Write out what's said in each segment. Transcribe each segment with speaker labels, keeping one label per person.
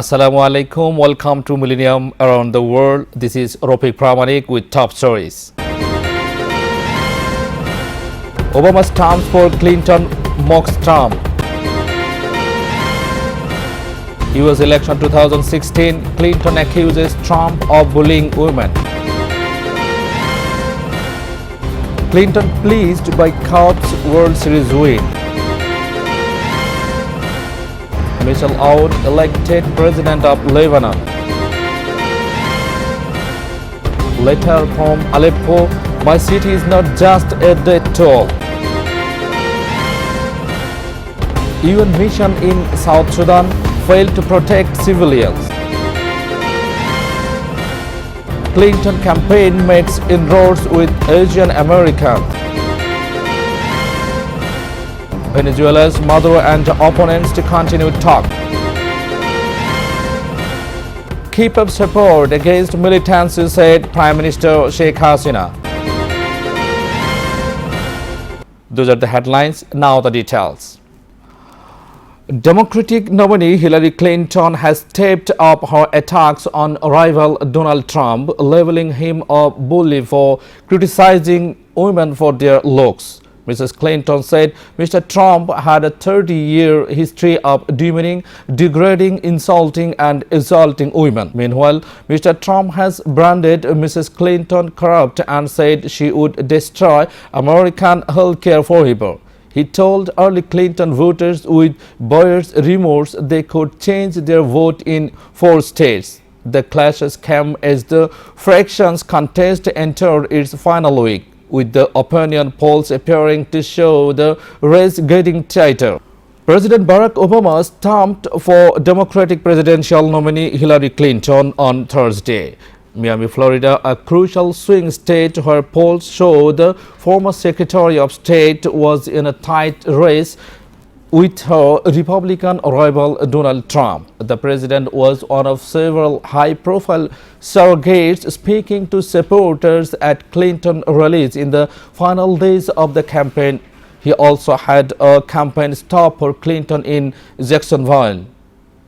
Speaker 1: Assalamu alaikum. Welcome to Millennium around the world. This is Ropik Pramanik with top stories. Obama's terms for Clinton mocks Trump. US election 2016, Clinton accuses Trump of bullying women. Clinton pleased by Cubs World Series win. Michel Aoun elected president of Lebanon. Letter from Aleppo, my city is not just a death toll. UN mission in South Sudan failed to protect civilians. Clinton campaign makes inroads with Asian Americans. Venezuela's Maduro and opponents to continue talk. Keep up support against militants, said Prime Minister Sheikh Hasina. Those are the headlines. Now the details. Democratic nominee Hillary Clinton has stepped up her attacks on rival Donald Trump, labeling him a bully for criticizing women for their looks. Mrs. Clinton said Mr. Trump had a 30-year history of demeaning, degrading, insulting and assaulting women. Meanwhile, Mr. Trump has branded Mrs. Clinton corrupt and said she would destroy American healthcare forever. He told early Clinton voters with buyer's remorse they could change their vote in 4 states. The clashes came as the fractions contest entered its final week, with the opinion polls appearing to show the race getting tighter. President Barack Obama stamped for Democratic presidential nominee Hillary Clinton on Thursday. Miami, Florida, a crucial swing state where polls show the former Secretary of State was in a tight race with her Republican rival Donald Trump. The president was one of several high-profile surrogates speaking to supporters at Clinton rallies in the final days of the campaign. He also had a campaign stop for Clinton in Jacksonville,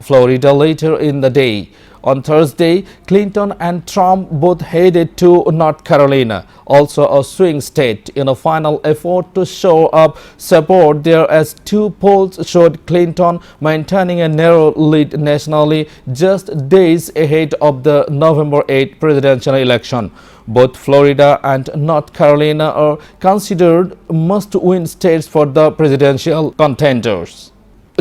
Speaker 1: Florida later in the day. On Thursday, Clinton and Trump both headed to North Carolina, also a swing state, in a final effort to show up support there, as 2 polls showed Clinton maintaining a narrow lead nationally just days ahead of the November 8 presidential election. Both Florida and North Carolina are considered must-win states for the presidential contenders.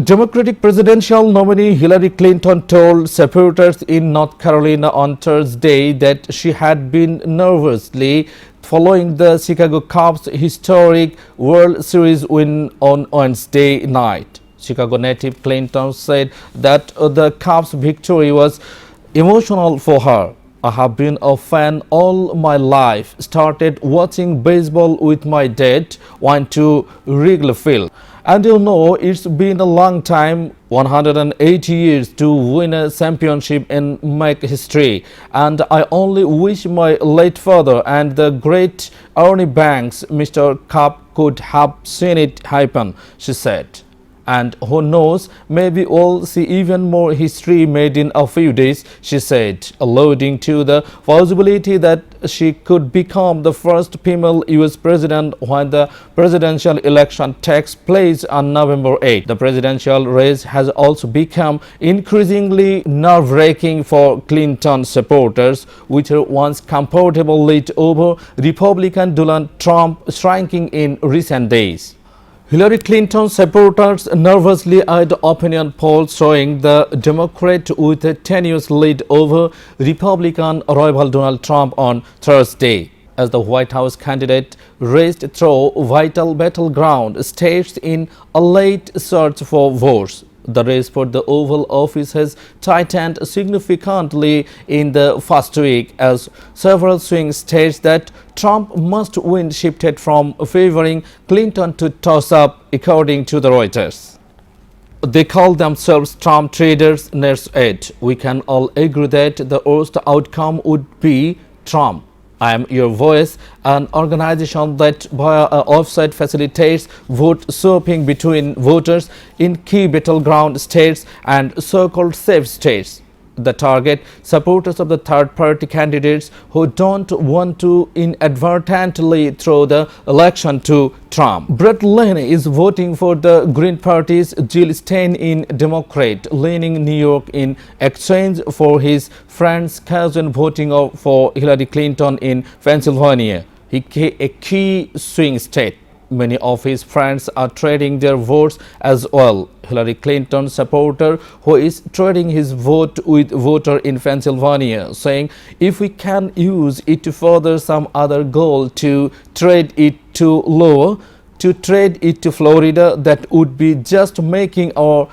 Speaker 1: Democratic presidential nominee Hillary Clinton told supporters in North Carolina on Thursday that she had been nervously following the Chicago Cubs' historic World Series win on Wednesday night. Chicago native Clinton said that the Cubs' victory was emotional for her. I have been a fan all my life. Started watching baseball with my dad, went to Wrigley Field. And you know, it's been a long time, 180 years to win a championship and make history. And I only wish my late father and the great Ernie Banks, Mr. Cup, could have seen it happen, she said. And who knows, maybe we'll see even more history made in a few days, she said, alluding to the possibility that she could become the first female US president when the presidential election takes place on November 8. The presidential race has also become increasingly nerve-wracking for Clinton supporters, with her once comfortable lead over Republican Donald Trump shrinking in recent days. Hillary Clinton supporters nervously eyed opinion polls showing the Democrat with a tenuous lead over Republican rival Donald Trump on Thursday, as the White House candidate raced through vital battleground states in a late search for votes. The race for the Oval Office has tightened significantly in the first week, as several swing states that Trump must win shifted from favoring Clinton to toss-up, according to the Reuters. They call themselves Trump traders, Nurse Ed. We can all agree that the worst outcome would be Trump. I Am Your Voice, an organization that via a offsite facilitates vote swapping between voters in key battleground states and so-called safe states. The target supporters of the third-party candidates who don't want to inadvertently throw the election to Trump. Brett Lane is voting for the Green Party's Jill Stein in Democrat-leaning New York in exchange for his friend's cousin voting for Hillary Clinton in Pennsylvania, a key swing state. Many of his friends are trading their votes as well. Hillary Clinton supporter who is trading his vote with voter in Pennsylvania, saying if we can use it to further some other goal, to trade it to lower, to trade it to Florida, that would be just making our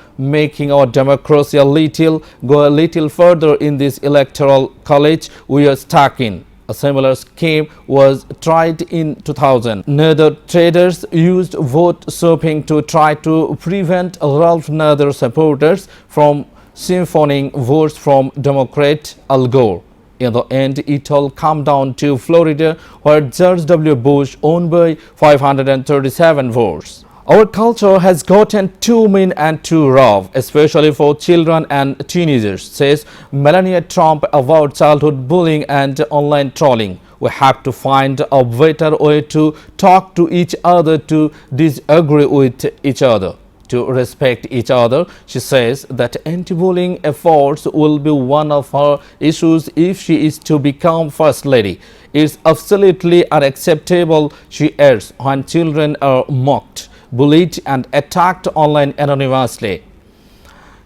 Speaker 1: democracy go a little further in this electoral college we are stuck in. A similar scheme was tried in 2000. Neither traders used vote swapping to try to prevent Ralph Nader supporters from siphoning votes from Democrat Al Gore. In the end, it all came down to Florida, where George W. Bush won by 537 votes. Our culture has gotten too mean and too rough, especially for children and teenagers, says Melania Trump about childhood bullying and online trolling. We have to find a better way to talk to each other, to disagree with each other, to respect each other. She says that anti-bullying efforts will be one of her issues if she is to become First Lady. It's absolutely unacceptable, she adds, when children are mocked, bullied and attacked online anonymously.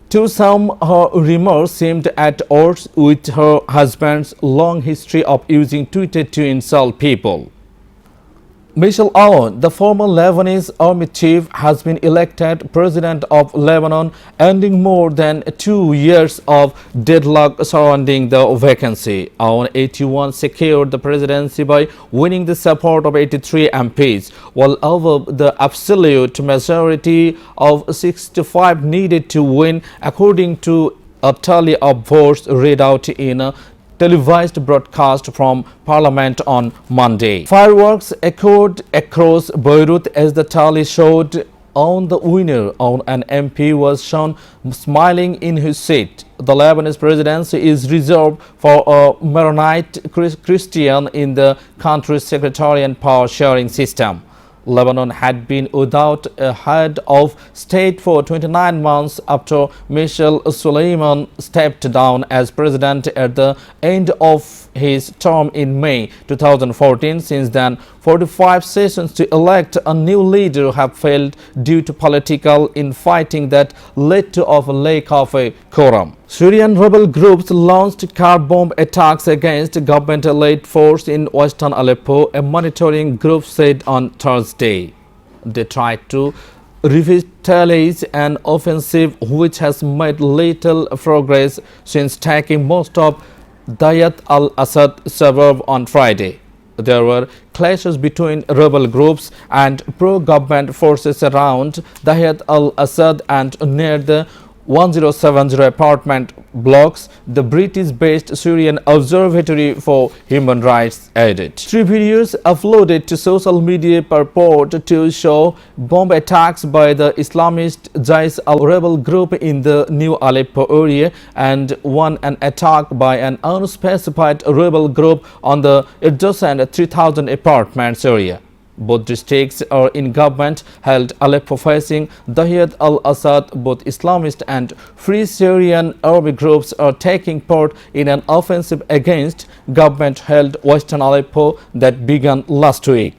Speaker 1: To some, her remarks seemed at odds with her husband's long history of using Twitter to insult people. Michel Aoun, the former Lebanese army chief, has been elected president of Lebanon, ending more than 2 years of deadlock surrounding the vacancy. Aoun, 81, secured the presidency by winning the support of 83 MPs, while over the absolute majority of 65 needed to win, according to a tally of votes read out in a televised broadcast from Parliament on Monday. Fireworks echoed across Beirut as the tally showed on the winner. On an MP was shown smiling in his seat. The Lebanese presidency is reserved for a Maronite Christian in the country's sectarian power-sharing system. Lebanon had been without a head of state for 29 months after Michel Suleiman stepped down as president at the end of his term in May 2014. Since then, 45 sessions to elect a new leader have failed due to political infighting that led to a lack of a quorum. Syrian rebel groups launched car bomb attacks against government-led force in western Aleppo, a monitoring group said on Thursday. They tried to revitalize an offensive which has made little progress since taking most of Dayat al-Assad suburb on Friday. There were clashes between rebel groups and pro-government forces around Dayat al-Assad and near the 1070 apartment blocks, the British-based Syrian Observatory for Human Rights added. 3 videos uploaded to social media purport to show bomb attacks by the Islamist Jais al-rebel group in the new Aleppo area and an attack by an unspecified rebel group on the adjacent 3000 apartments area. Both districts are in government-held Aleppo facing Dayat al-Assad. Both Islamist and Free Syrian army groups are taking part in an offensive against government-held Western Aleppo that began last week,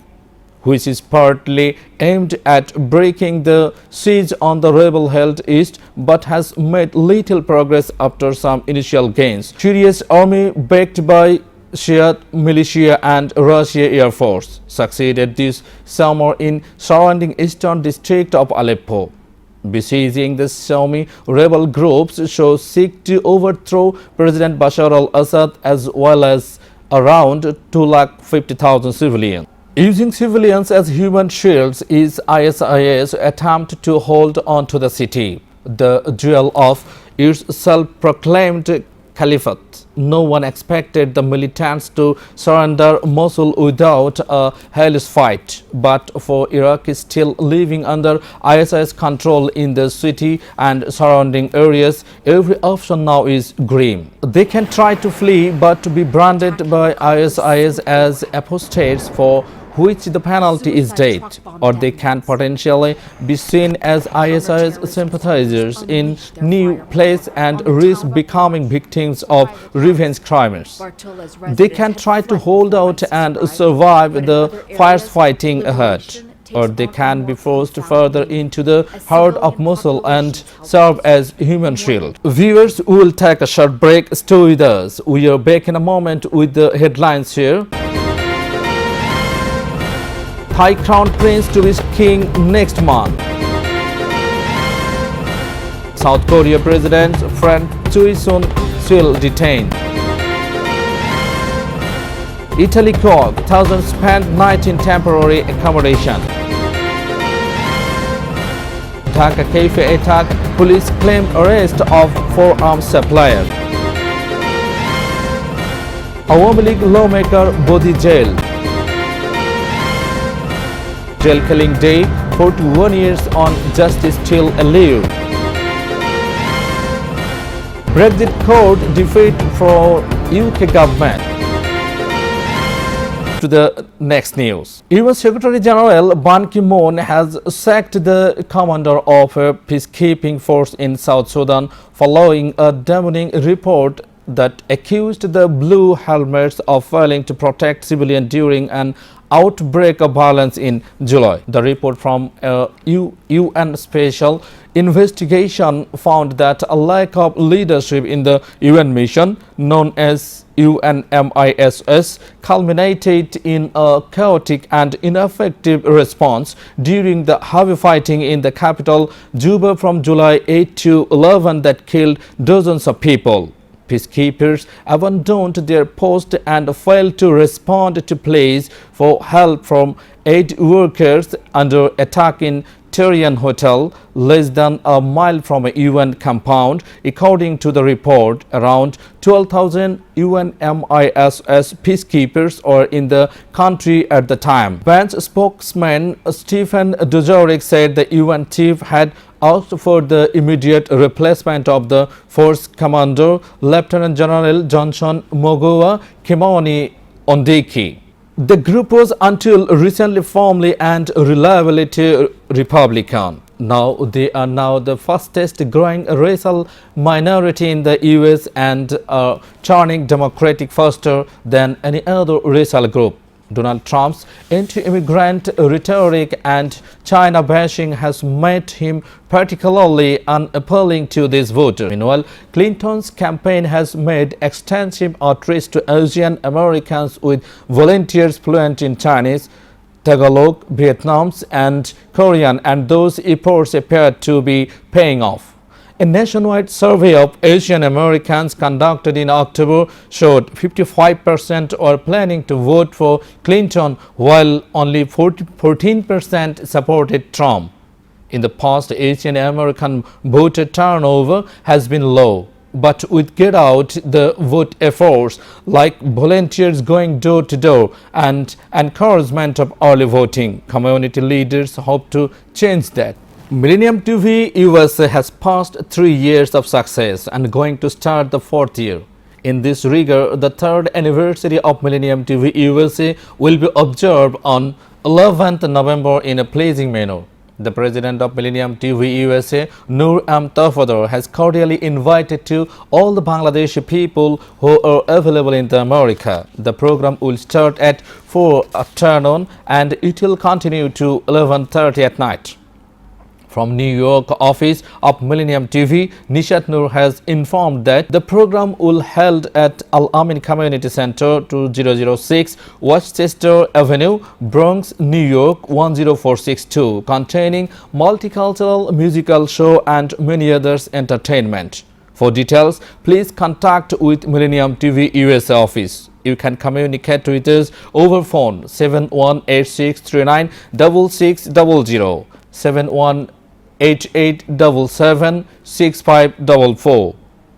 Speaker 1: which is partly aimed at breaking the siege on the rebel-held east, but has made little progress after some initial gains. Syria's army, backed by Shia militia and Russia Air Force, succeeded this summer in surrounding eastern district of Aleppo. Besieging the Sunni rebel groups seek to overthrow President Bashar al-Assad as well as around 250,000 civilians. Using civilians as human shields is ISIS attempt to hold on to the city, the jewel of its self-proclaimed caliphate. No one expected the militants to surrender Mosul without a hellish fight. But for Iraqis still living under ISIS control in the city and surrounding areas, every option now is grim. They can try to flee but to be branded by ISIS as apostates, for which the penalty is death, or they can potentially be seen as ISIS sympathizers in new place and risk becoming victims of revenge crimes. They can try to hold out and survive the fires fighting ahead, or they can be forced further into the heart of Mosul and serve as human shield. Viewers, we will take a short break. Stay with us. We are back in a moment with the headlines here. Thai Crown Prince to be king next month. South Korea President friend Choi Soon-sil detained. Italy caught thousands spent night in temporary accommodation. Dhaka cafe attack, police claim arrest of four-arms supplier. Awami League lawmaker body jail. Jail killing day, 41 years on justice still alive. Brexit court defeat for UK government. To the next news. UN Secretary General Ban Ki-moon has sacked the commander of a peacekeeping force in South Sudan following a damning report that accused the Blue Helmets of failing to protect civilians during an outbreak of violence in July. The report from a UN special investigation found that a lack of leadership in the UN mission, known as UNMISS, culminated in a chaotic and ineffective response during the heavy fighting in the capital Juba from July 8 to 11 that killed dozens of people. Peacekeepers abandoned their post and failed to respond to pleas for help from aid workers under attack in Tyrian Hotel, less than a mile from a UN compound. According to the report, around 12,000 UNMISS peacekeepers were in the country at the time. Ban's spokesman Stephen Dujarric said the UN chief had asked for the immediate replacement of the force commander, Lieutenant General Johnson Mogoa Kimani Ondeki. The group was until recently firmly and reliably Republican. Now they are now the fastest growing racial minority in the US and are turning Democratic faster than any other racial group. Donald Trump's anti-immigrant rhetoric and China bashing has made him particularly unappealing to these voters. Meanwhile, Clinton's campaign has made extensive outreach to Asian Americans with volunteers fluent in Chinese, Tagalog, Vietnamese and Korean, and those efforts appear to be paying off. A nationwide survey of Asian Americans conducted in October showed 55% were planning to vote for Clinton, while only 14% supported Trump. In the past, Asian American voter turnover has been low, but with Get Out the Vote efforts like volunteers going door to door and encouragement of early voting, community leaders hope to change that. Millennium TV USA has passed 3 years of success and going to start the 4th year. In this regard, the 3rd anniversary of Millennium TV USA will be observed on 11th November in a pleasing manner. The president of Millennium TV USA, Noor Tafadar, has cordially invited to all the Bangladeshi people who are available in America. The program will start at 4 afternoon and it will continue to 11:30 at night. From New York office of Millennium TV, Nishat Noor has informed that the program will held at Al Amin Community Center, 2006 Westchester Avenue, Bronx, New York 10462, containing multicultural musical show and many others entertainment. For details, please contact with Millennium TV USA office. You can communicate with us over phone 7186396600, 7188776544.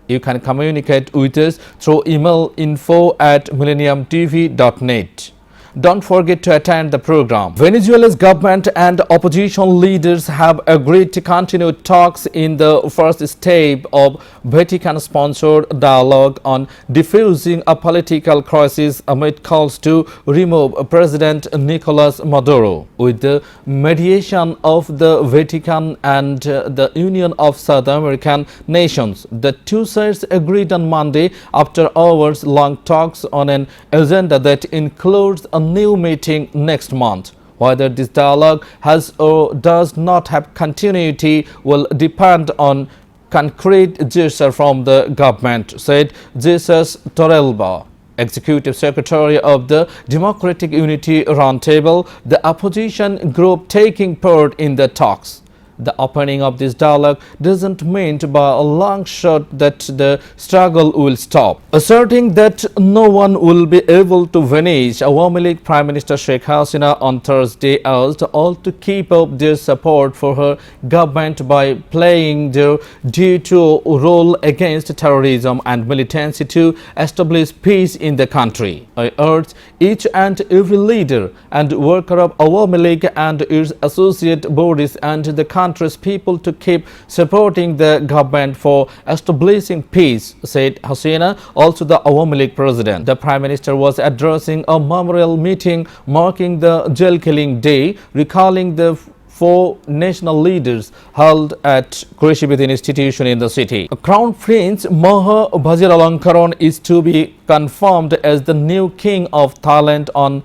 Speaker 1: You can communicate with us through email info@millenniumtv.net. Don't forget to attend the program. Venezuela's government and opposition leaders have agreed to continue talks in the first step of Vatican-sponsored dialogue on diffusing a political crisis amid calls to remove President Nicolas Maduro. With the mediation of the Vatican and the Union of South American Nations, the two sides agreed on Monday after hours-long talks on an agenda that includes a new meeting next month. Whether this dialogue has or does not have continuity will depend on concrete gesture from the government, said Jesus Torrealba, Executive Secretary of the Democratic Unity Roundtable, the opposition group taking part in the talks. The opening of this dialogue doesn't mean by a long shot that the struggle will stop. Asserting that no one will be able to vanish, Awami League Prime Minister Sheikh Hasina on Thursday asked all to keep up their support for her government by playing their due to role against terrorism and militancy to establish peace in the country. I urge each and every leader and worker of Awami League and its associate bodies and the country's people to keep supporting the government for establishing peace, said Hasina, also the Awami League president. The Prime Minister was addressing a memorial meeting marking the jail killing day, recalling the four national leaders held at Krishibidin Institution in the city. Crown Prince Maha Vajiralongkorn is to be confirmed as the new king of Thailand on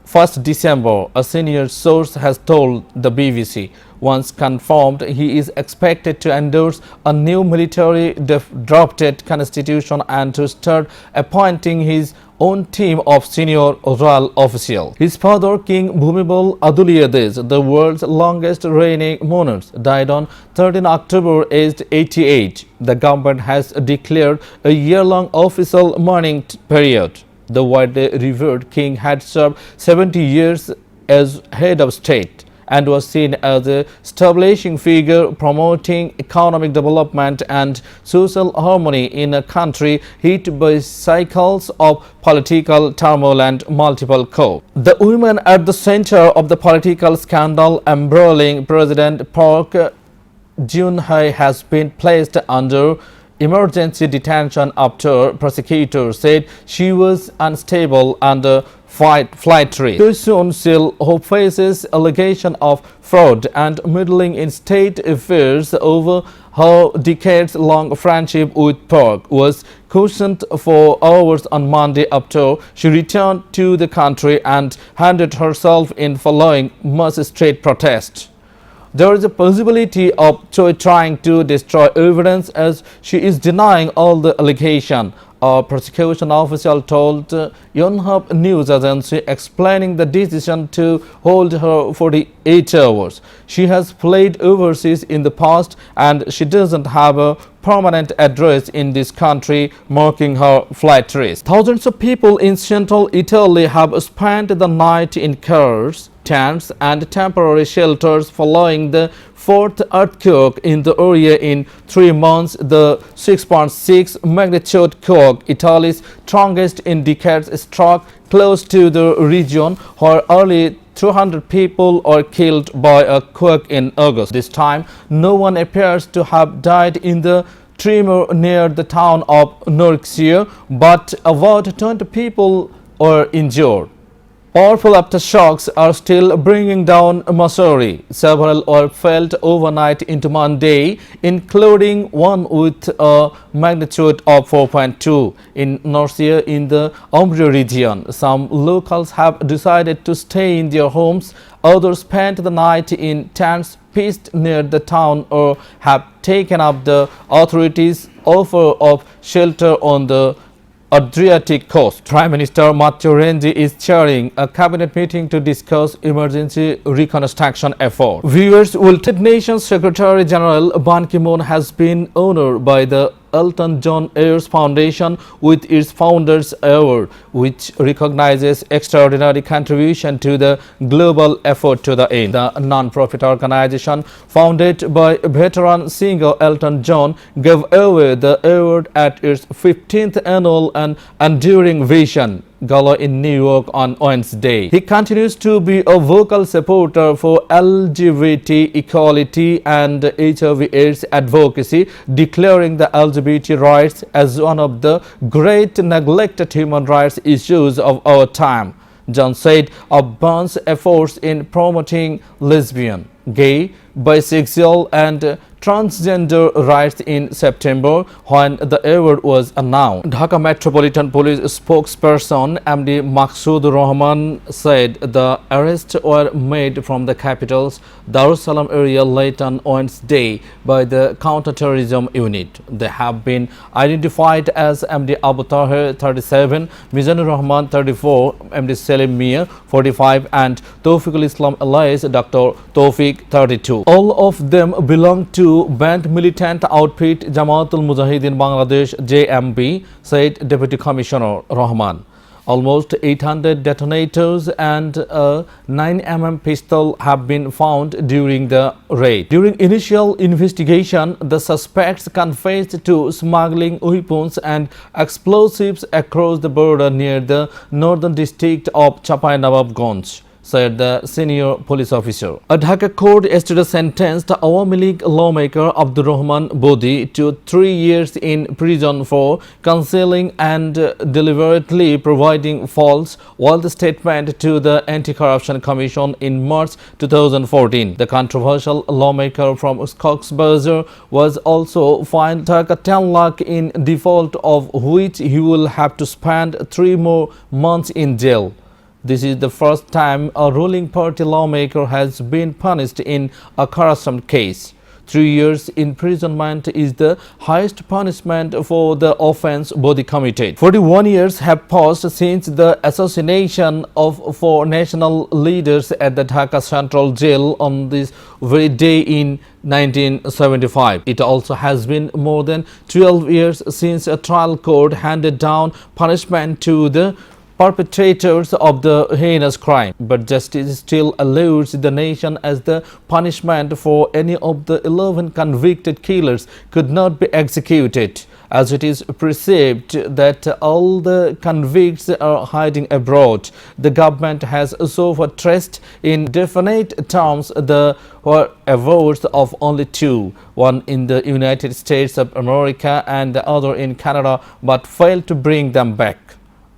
Speaker 1: 1st December, a senior source has told the BBC. Once confirmed, he is expected to endorse a new military drafted constitution and to start appointing his own team of senior royal officials. His father, King Bhumibol Adulyadej, the world's longest reigning monarch, died on 13 October aged 88. The government has declared a year-long official mourning period. The widely revered king had served 70 years as head of state and was seen as a establishing figure promoting economic development and social harmony in a country hit by cycles of political turmoil and multiple coups. The woman at the center of the political scandal embroiling President Park Geun-hye has been placed under emergency detention after prosecutors said she was unstable under flight risk. Too soon, Sil, who faces allegation of fraud and meddling in state affairs over her decades-long friendship with Park, was questioned for hours on Monday after she returned to the country and handed herself in following mass street protests. There is a possibility of Choi trying to destroy evidence as she is denying all the allegations, a prosecution official told Yonhap news agency, explaining the decision to hold her 48 hours. She has played overseas in the past and she doesn't have a permanent address in this country, marking her flight risk. Thousands of people in central Italy have spent the night in cars, tents and temporary shelters following the fourth earthquake in the area in 3 months. The 6.6 magnitude quake, Italy's strongest in decades, struck close to the region where early 200 people were killed by a quake in August. This time, no one appears to have died in the tremor near the town of Norcia, but about 20 people were injured. Powerful aftershocks are still bringing down Missouri. Several were felt overnight into Monday, including one with a magnitude of 4.2 in Norcia in the Umbria region. Some locals have decided to stay in their homes. Others spent the night in tents pitched near the town or have taken up the authorities' offer of shelter on the Adriatic coast. Prime Minister Matteo Renzi is chairing a cabinet meeting to discuss emergency reconstruction effort. Viewers, United Nations Secretary General Ban Ki-moon has been honored by the Elton John Ayers Foundation with its Founders Award, which recognizes extraordinary contribution to the global effort to the end. The non-profit organization, founded by veteran singer Elton John, gave away the award at its 15th annual and enduring vision gala in New York on Wednesday. He continues to be a vocal supporter for LGBT equality and HIV/AIDS advocacy, declaring the LGBT rights as one of the great neglected human rights issues of our time. John said of Bond's efforts in promoting lesbian, gay, bisexual and transgender rights in September when the award was announced. Dhaka Metropolitan Police spokesperson MD Maksud Rahman said the arrests were made from the capital's Darussalam area late on Wednesday by the counter-terrorism unit. They have been identified as MD Abu Tahir 37, Mizanur Rahman 34, MD Selim Mia 45 and Tawfiqul Islam alias Dr. Tawfiq 32. All of them belong to banned militant outfit Jamaatul Mujahideen Bangladesh JMB, said Deputy Commissioner Rahman. Almost 800 detonators and a 9mm pistol have been found during the raid. During initial investigation, the suspects confessed to smuggling weapons and explosives across the border near the northern district of Chapai-Nawabganj, said the senior police officer. A Dhaka court yesterday sentenced Awami League lawmaker Abdur Rahman Bodi to 3 years in prison for concealing and deliberately providing false statement to the Anti-Corruption Commission in March 2014. The controversial lawmaker from Cox's Bazar was also fined Dhaka 10 lakh in default, of which he will have to spend 3 more months in jail. This is the first time a ruling party lawmaker has been punished in a corruption case. 3 years imprisonment is the highest punishment for the offence Bodi committed. 41 years have passed since the assassination of 4 national leaders at the Dhaka Central Jail on this very day in 1975. It also has been more than 12 years since a trial court handed down punishment to the perpetrators of the heinous crime, but justice still allows the nation as the punishment for any of the 11 convicted killers could not be executed, as it is perceived that all the convicts are hiding abroad. The government has so far traced in definite terms the awards of only 2, one in the United States of America and the other in Canada, but failed to bring them back.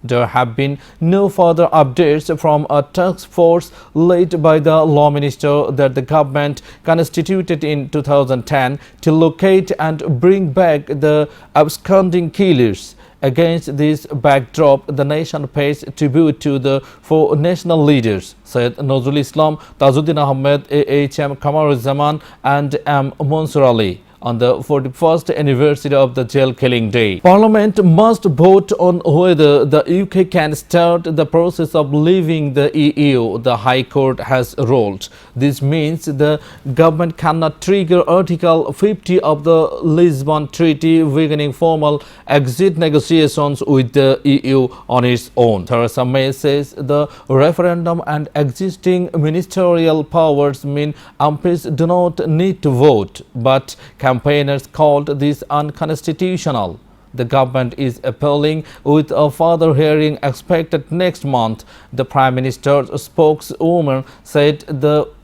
Speaker 1: There have been no further updates from a task force led by the law minister that the government constituted in 2010 to locate and bring back the absconding killers. Against this backdrop, the nation pays tribute to the 4 national leaders, said Nazrul Islam, Tajuddin Ahmed, A.H.M. Kamaruzzaman and M. Mansur Ali, on the 41st anniversary of the jail killing day. Parliament must vote on whether the UK can start the process of leaving the EU, the High Court has ruled. This means the government cannot trigger Article 50 of the Lisbon Treaty, beginning formal exit negotiations with the EU on its own. Theresa May says the referendum and existing ministerial powers mean MPs do not need to vote, but campaigners called this unconstitutional. The government is appealing, with a further hearing expected next month. The Prime Minister's spokeswoman said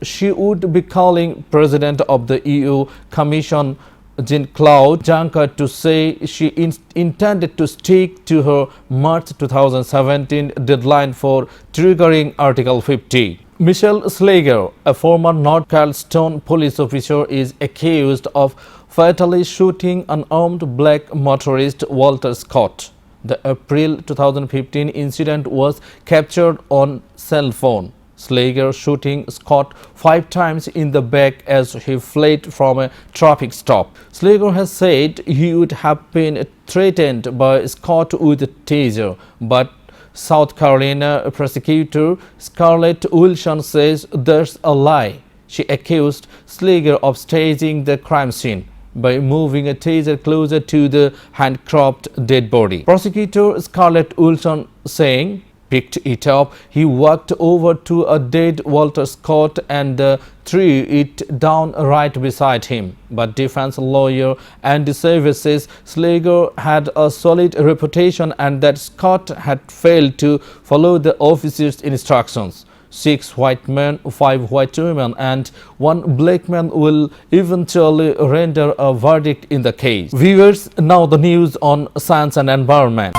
Speaker 1: she would be calling President of the EU Commission Jean-Claude Juncker to say she intended to stick to her March 2017 deadline for triggering Article 50. Michelle Slager, a former North Carlston police officer, is accused of fatally shooting unarmed black motorist Walter Scott. The April 2015 incident was captured on cell phone. Slager shooting Scott 5 times in the back as he fled from a traffic stop. Slager has said he would have been threatened by Scott with a taser, but South Carolina prosecutor Scarlett Wilson says there's a lie. She accused Slager of staging the crime scene. by moving a taser closer to the hand-cropped dead body. Prosecutor Scarlett Wilson saying, picked it up. He walked over to a dead Walter Scott and threw it down right beside him. But defense lawyer Andy Savage says Slager had a solid reputation and that Scott had failed to follow the officer's instructions. 6 white men, 5 white women and 1 black man will eventually render a verdict in the case. Viewers, now the news on science and environment.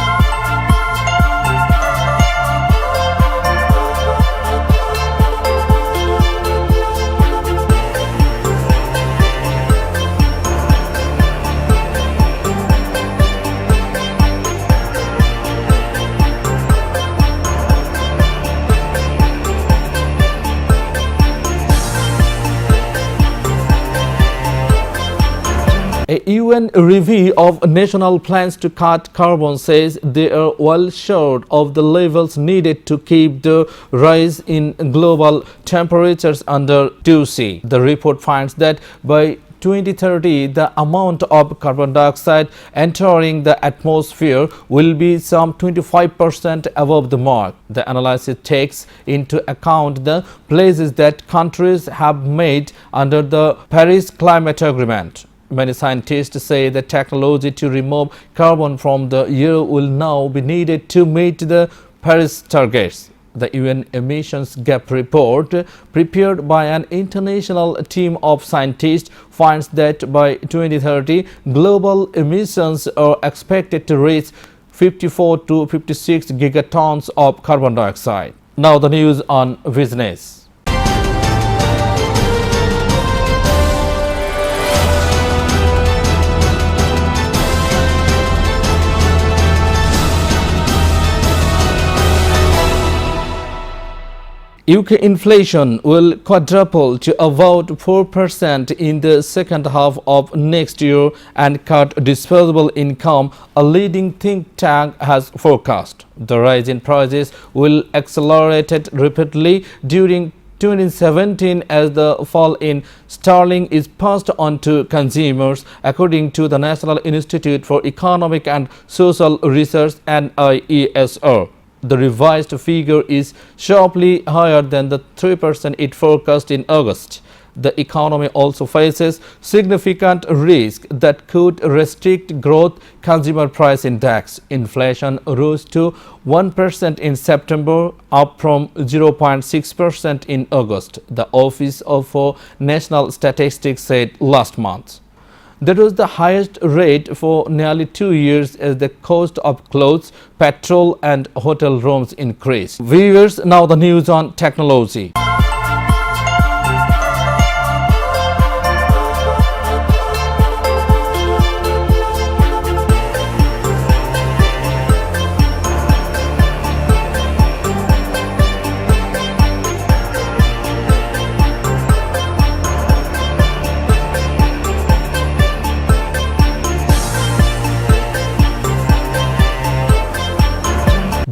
Speaker 1: A UN review of national plans to cut carbon says they are well short of the levels needed to keep the rise in global temperatures under 2°C. The report finds that by 2030, the amount of carbon dioxide entering the atmosphere will be some 25% above the mark. The analysis takes into account the pledges that countries have made under the Paris Climate Agreement. Many scientists say the technology to remove carbon from the air will now be needed to meet the Paris targets. The UN Emissions Gap Report, prepared by an international team of scientists, finds that by 2030, global emissions are expected to reach 54 to 56 gigatons of carbon dioxide. Now the news on business. UK inflation will quadruple to about 4% in the second half of next year and cut disposable income, a leading think tank has forecast. The rise in prices will accelerate rapidly during 2017 as the fall in sterling is passed on to consumers, according to the National Institute for Economic and Social Research (NIESR). The revised figure is sharply higher than the 3% it forecast in August. The economy also faces significant risk that could restrict growth. Consumer price index inflation rose to 1% in September, up from 0.6% in August, the Office for National Statistics said last month. That was the highest rate for nearly 2 years as the cost of clothes, petrol and hotel rooms increased. Viewers, now the news on technology.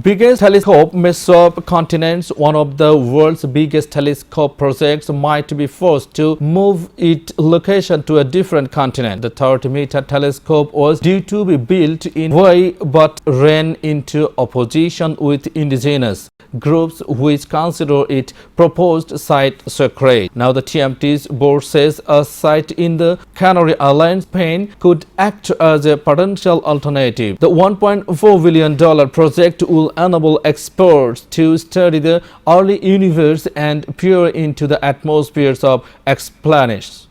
Speaker 1: Biggest telescope may swap continents. One of the world's biggest telescope projects might be forced to move its location to a different continent. The 30-meter telescope was due to be built in Hawaii but ran into opposition with indigenous groups which consider it proposed site sacred. Now the TMT's board says a site in the Canary Islands, Spain could act as a potential alternative. The $1.4 billion project will enable experts to study the early universe and peer into the atmospheres of exoplanets.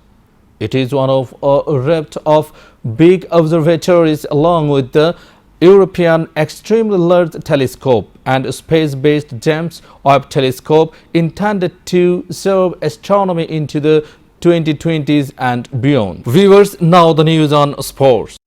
Speaker 1: It is one of a raft of big observatories along with the European Extremely Large Telescope and space-based James Webb Telescope intended to serve astronomy into the 2020s and beyond. Viewers, now the news on sports.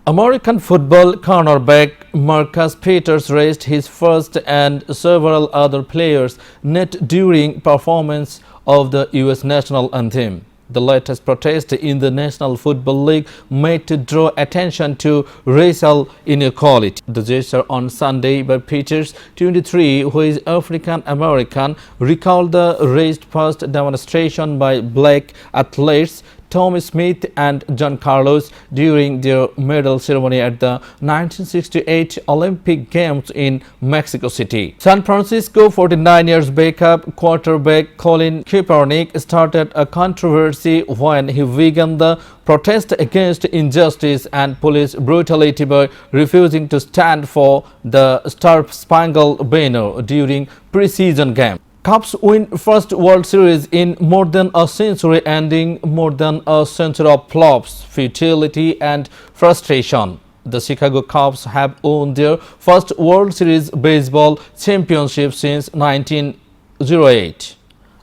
Speaker 1: American football cornerback Marcus Peters raised his first and several other players' net during performance of the US national anthem. The latest protest in the National Football League made to draw attention to racial inequality. The gesture on Sunday by Peters, 23, who is African American, recalled the race-first demonstration by black athletes Tommy Smith and John Carlos during their medal ceremony at the 1968 Olympic Games in Mexico City. San Francisco 49 years backup quarterback Colin Kaepernick started a controversy when he began the protest against injustice and police brutality by refusing to stand for the Star-Spangled Banner during preseason game. Cubs win first World Series in more than a century, ending more than a century of flops, futility and frustration. The Chicago Cubs have won their first World Series baseball championship since 1908,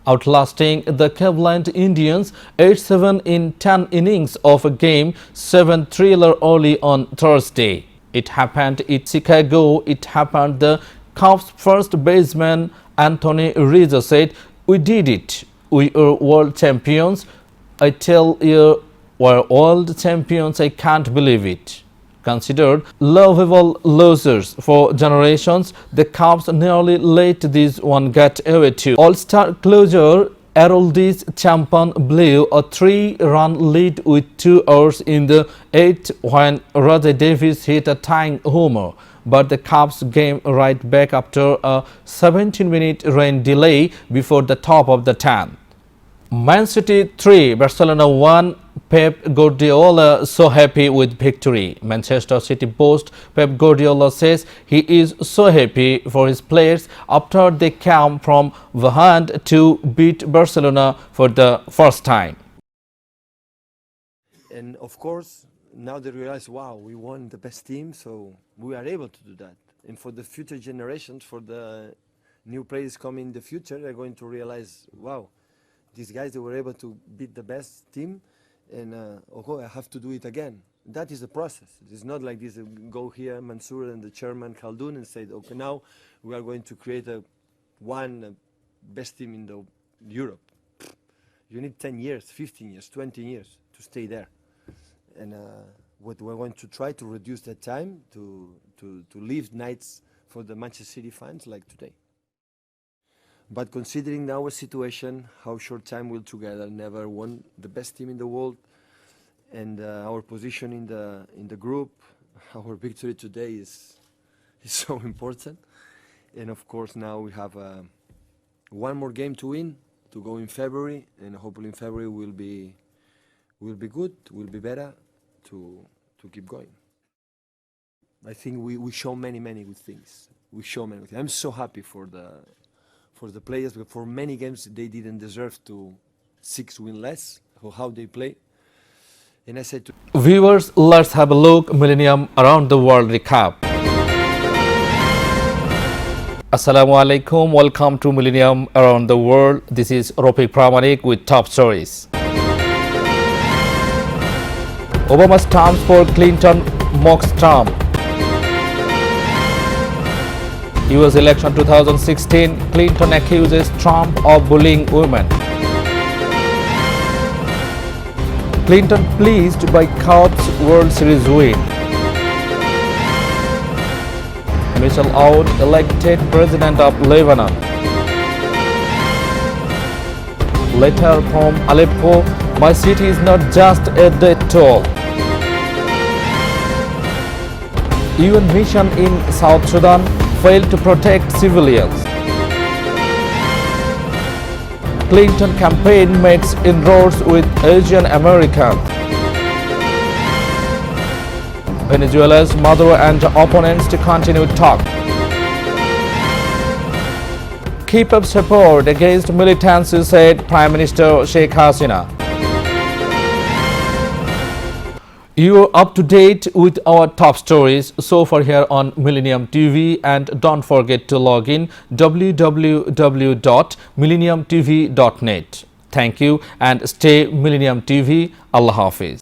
Speaker 1: outlasting the Cleveland Indians 8-7 in 10 innings of a Game 7 thriller early on Thursday. It happened in Chicago. It happened. The Cubs' first baseman Anthony Rizzo said, "We did it. We are world champions. I tell you, we're world champions. I can't believe it." Considered lovable losers for generations, the Cubs nearly let this one get away too. All-star closer Aroldis Chapman blew a 3-run lead with 2 hours in the 8th when Roger Davis hit a tying homer. But the Cubs came right back after a 17-minute rain delay before the top of the 10th. Man City 3, Barcelona 1. Pep Guardiola so happy with victory. Manchester City boss Pep Guardiola says he is so happy for his players after they came from behind to beat Barcelona for the first time.
Speaker 2: And of course, now they realize, wow, we won the best team, so we are able to do that. And for the future generations, for the new players coming in the future, they're going to realize, wow, these guys, they were able to beat the best team, and okay, I have to do it again. That is the process. It's not like this, go here, Mansour and the chairman Khaldun, and say, okay, now we are going to create one best team in Europe. You need 10 years, 15 years, 20 years to stay there. And what we're going to try to reduce that time to leave nights for the Manchester City fans like today. But considering our situation, how short time we're together, never won the best team in the world, and our position in the group, our victory today is so important. And of course now we have one more game to win, to go in February, and hopefully in February we'll be good, we'll be better to keep going. I think we show many good things. We show many good things. I'm so happy for the players, because for many games they didn't deserve to 6 win less, for how they play. And I said to
Speaker 1: viewers, let's have a look Millennium Around the World recap. Assalamu alaikum, welcome to Millennium Around the World. This is Ropik Pramanik with top stories. Obama stamps for Clinton, mocks Trump. US election 2016, Clinton accuses Trump of bullying women. Clinton pleased by Cubs World Series win. Michel Aoun elected president of Lebanon. Letter from Aleppo, my city is not just a death toll. UN mission in South Sudan failed to protect civilians. Clinton campaign makes inroads with Asian Americans. Venezuela's mother and opponents to continue talk. Keep up support against militancy, said Prime Minister Sheikh Hasina. You are up to date with our top stories so far here on Millennium TV, and don't forget to log in www.millenniumtv.net. Thank you and stay Millennium TV. Allah Hafiz.